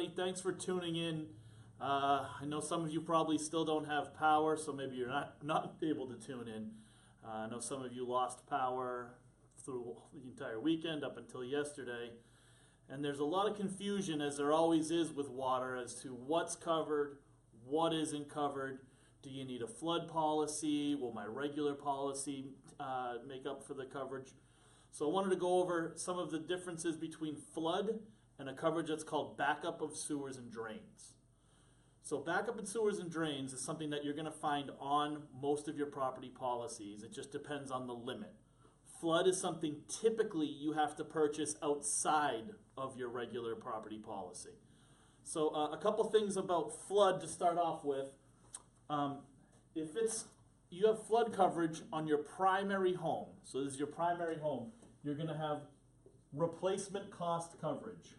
Thanks for tuning in. I know some of you probably still don't have power, so maybe you're not able to tune in. I know some of you lost power through the entire weekend up until yesterday. And there's a lot of confusion, as there always is with water, as to what's covered, what isn't covered. Do you need a flood policy? Will my regular policy make up for the coverage? So I wanted to go over some of the differences between flood and a coverage that's called backup of sewers and drains. So backup of sewers and drains is something that you're going to find on most of your property policies. It just depends on the limit. Flood is something typically you have to purchase outside of your regular property policy. So a couple things about flood to start off with. If you have flood coverage on your primary home, so this is your primary home, you're going to have replacement cost coverage.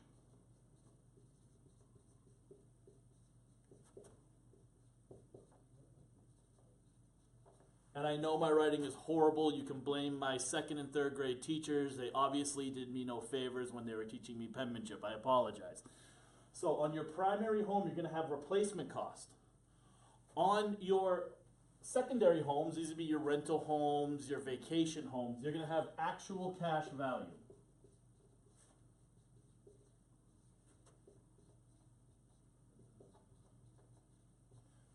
And I know my writing is horrible. You can blame my second and third grade teachers. They obviously did me no favors when they were teaching me penmanship. I apologize. So on your primary home, you're going to have replacement cost. On your secondary homes, these would be your rental homes, your vacation homes, you're going to have actual cash value.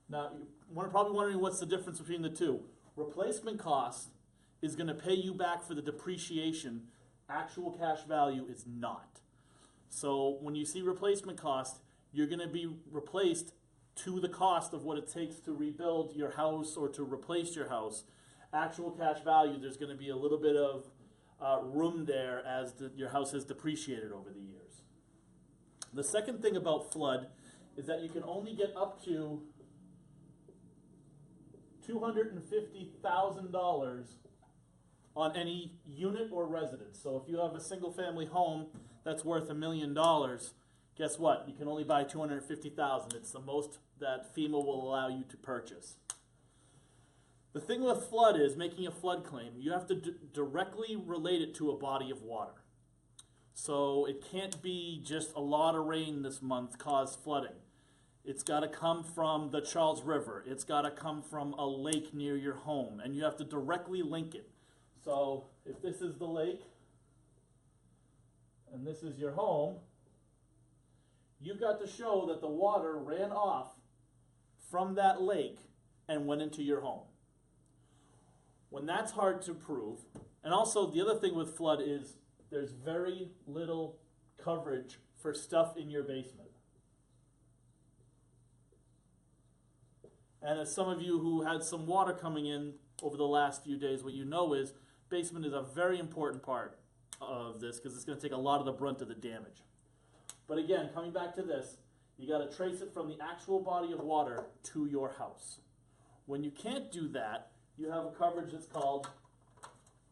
Now, you're probably wondering what's the difference between the two. Replacement cost is going to pay you back for the depreciation. Actual cash value is not. So when you see replacement cost, you're going to be replaced to the cost of what it takes to rebuild your house or to replace your house. Actual cash value, there's going to be a little bit of room there as your house has depreciated over the years. The second thing about flood is that you can only get up to $250,000 on any unit or residence. So if you have a single family home that's worth $1 million, guess what? You can only buy $250,000. It's the most that FEMA will allow you to purchase. The thing with flood is, making a flood claim, you have to directly relate it to a body of water. So it can't be just a lot of rain this month caused flooding. It's got to come from the Charles River. It's got to come from a lake near your home, and you have to directly link it. So if this is the lake and this is your home, you've got to show that the water ran off from that lake and went into your home. When that's hard to prove, and also the other thing with flood is there's very little coverage for stuff in your basement. And as some of you who had some water coming in over the last few days, what you know is basement is a very important part of this because it's going to take a lot of the brunt of the damage. But again, coming back to this, you got to trace it from the actual body of water to your house. When you can't do that, you have a coverage that's called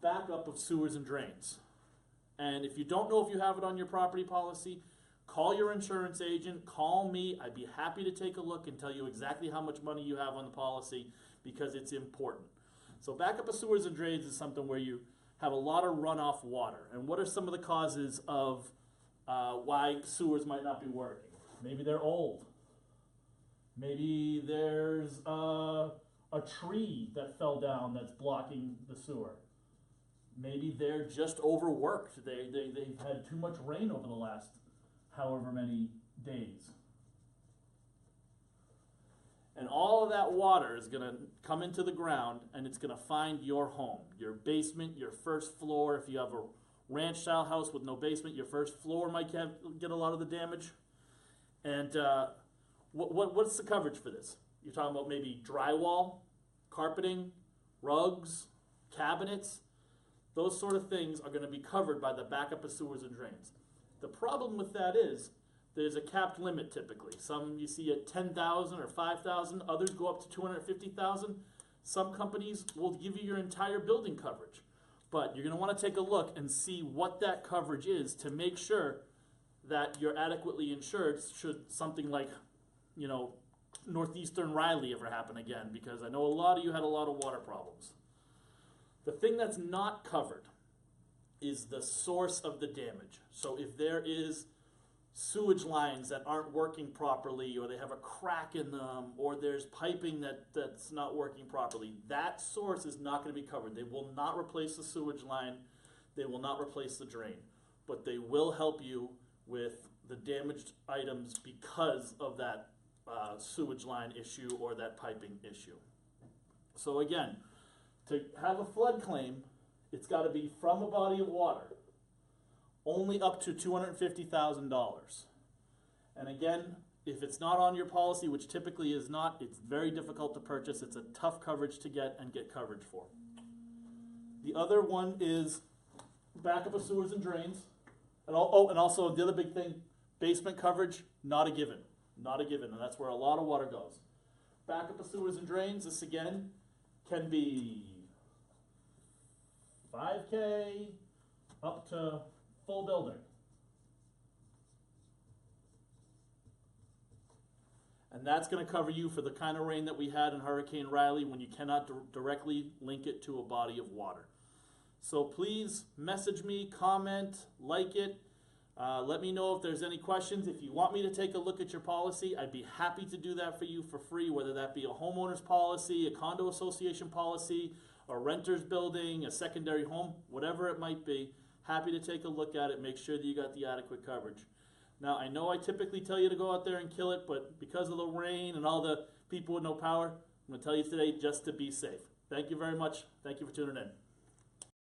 backup of sewers and drains. And if you don't know if you have it on your property policy, call your insurance agent, call me. I'd be happy to take a look and tell you exactly how much money you have on the policy because it's important. So backup of sewers and drains is something where you have a lot of runoff water. And what are some of the causes of why sewers might not be working? Maybe they're old. Maybe there's a tree that fell down that's blocking the sewer. Maybe they're just overworked. They've had too much rain over the last however many days. And all of that water is going to come into the ground and it's going to find your home, your basement, your first floor. If you have a ranch style house with no basement, your first floor might get a lot of the damage. And what's the coverage for this? You're talking about maybe drywall, carpeting, rugs, cabinets. Those sort of things are going to be covered by the backup of sewers and drains. The problem with that is there's a capped limit typically. Some you see at 10,000 or 5,000, others go up to 250,000. Some companies will give you your entire building coverage. But you're going to want to take a look and see what that coverage is to make sure that you're adequately insured should something like, Northeastern Riley ever happen again, because I know a lot of you had a lot of water problems. The thing that's not covered is the source of the damage. So if there is sewage lines that aren't working properly, or they have a crack in them, or there's piping that's not working properly, that source is not going to be covered. They will not replace the sewage line. They will not replace the drain, but they will help you with the damaged items because of that sewage line issue or that piping issue. So again, to have a flood claim, it's got to be from a body of water, only up to $250,000. And again, if it's not on your policy, which typically is not, it's very difficult to purchase. It's a tough coverage to get and get coverage for. The other one is backup of sewers and drains. And also the other big thing, basement coverage, not a given. Not a given, and that's where a lot of water goes. Backup of sewers and drains, this again can be $5K up to full building. And that's going to cover you for the kind of rain that we had in Hurricane Riley when you cannot directly link it to a body of water. So please message me, comment, like it. Let me know if there's any questions. If you want me to take a look at your policy, I'd be happy to do that for you for free, whether that be a homeowner's policy, a condo association policy, a renter's building, a secondary home, whatever it might be. Happy to take a look at it, make sure that you got the adequate coverage. Now, I know I typically tell you to go out there and kill it, but because of the rain and all the people with no power, I'm going to tell you today just to be safe. Thank you very much. Thank you for tuning in.